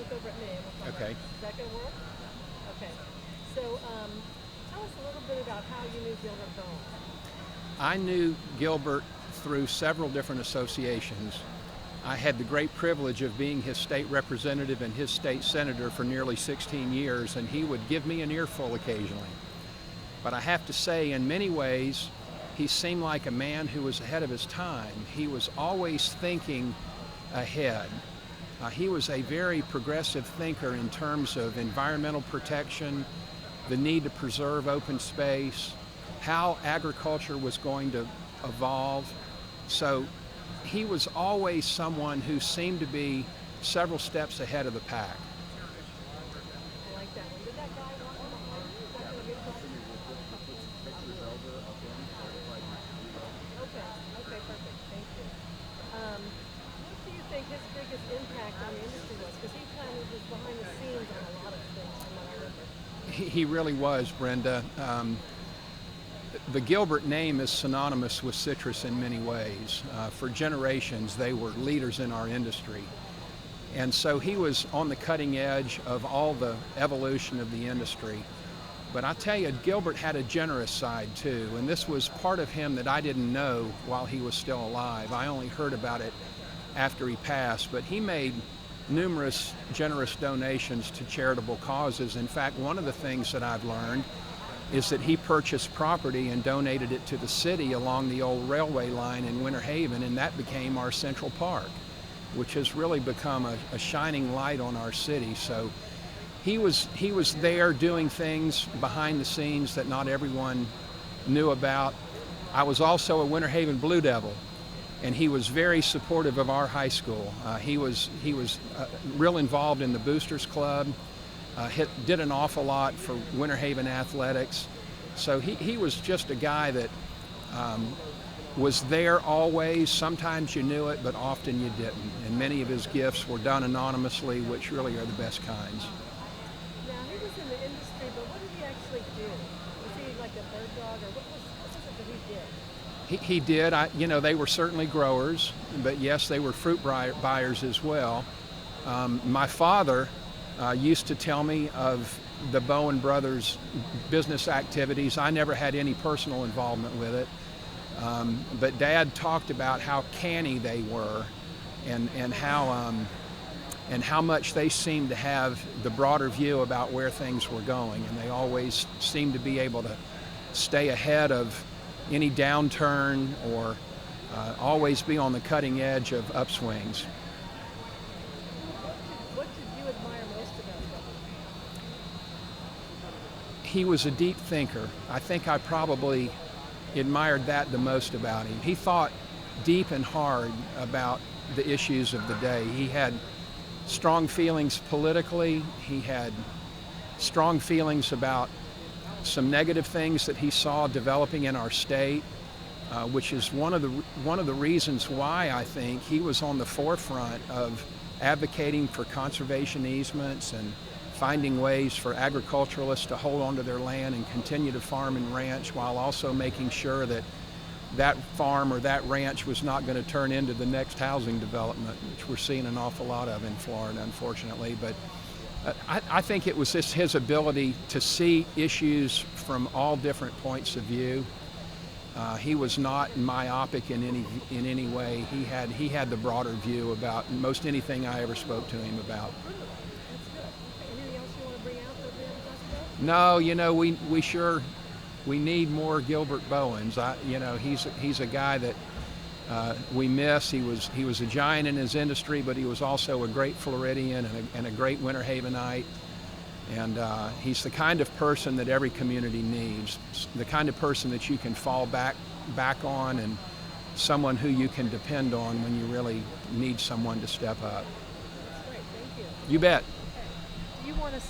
look over at me and we'll talk. Okay. Is that going to work? Okay. So tell us a little bit about how you knew Gilbert Bowen. I knew Gilbert through several different associations. I had the great privilege of being his state representative and his state senator for nearly 16 years, and he would give me an earful occasionally. But I have to say, in many ways, he seemed like a man who was ahead of his time. He was always thinking ahead. He was a very progressive thinker in terms of environmental protection, the need to preserve open space, how agriculture was going to evolve. So he was always someone who seemed to be several steps ahead of the pack. I like that one. Did that guy walk on behind you? Is that going to be a problem? Okay, perfect. Thank you. What do you think his biggest impact on the industry was? Because he kind of was behind the scenes on a lot of things from what I remember. He really was, Brenda. The Gilbert name is synonymous with citrus in many ways. For generations, they were leaders in our industry. And so he was on the cutting edge of all the evolution of the industry. But I tell you, Gilbert had a generous side too, and this was part of him that I didn't know while he was still alive. I only heard about it after he passed, but he made numerous generous donations to charitable causes. In fact, one of the things that I've learned is that he purchased property and donated it to the city along the old railway line in Winter Haven, and that became our Central Park, which has really become a shining light on our city. So he was there doing things behind the scenes that not everyone knew about. I was also a Winter Haven Blue Devil, and he was very supportive of our high school. He was real involved in the Boosters Club, did an awful lot for Winter Haven athletics. So he was just a guy that was there always. Sometimes you knew it, but often you didn't. And many of his gifts were done anonymously, which really are the best kinds. Now, he was in the industry, but what did he actually do? Was he like a bird dog, or what was it that he did? He did. They were certainly growers, but yes, they were fruit buyers as well. My father used to tell me of the Bowen brothers' business activities. I never had any personal involvement with it, but Dad talked about how canny they were, and how much they seemed to have the broader view about where things were going, and they always seemed to be able to stay ahead of any downturn or always be on the cutting edge of upswings. What did you admire most about him? He was a deep thinker. I think I probably admired that the most about him. He thought deep and hard about the issues of the day. He had strong feelings politically. He had strong feelings about some negative things that he saw developing in our state, which is one of the reasons why I think he was on the forefront of advocating for conservation easements and finding ways for agriculturalists to hold onto their land and continue to farm and ranch, while also making sure that that farm or that ranch was not going to turn into the next housing development, which we're seeing an awful lot of in Florida, unfortunately. But I think it was just his ability to see issues from all different points of view. He was not myopic in any way. He had the broader view about most anything I ever spoke to him about. That's good. Anything else you want to bring out that we haven't talked about? No, we need more Gilbert Bowens. He's a guy that we miss. He was a giant in his industry, but he was also a great Floridian and a great Winter Havenite. And he's the kind of person that every community needs, the kind of person that you can fall back on, and someone who you can depend on when you really need someone to step up. That's great. Thank you. You bet. You want to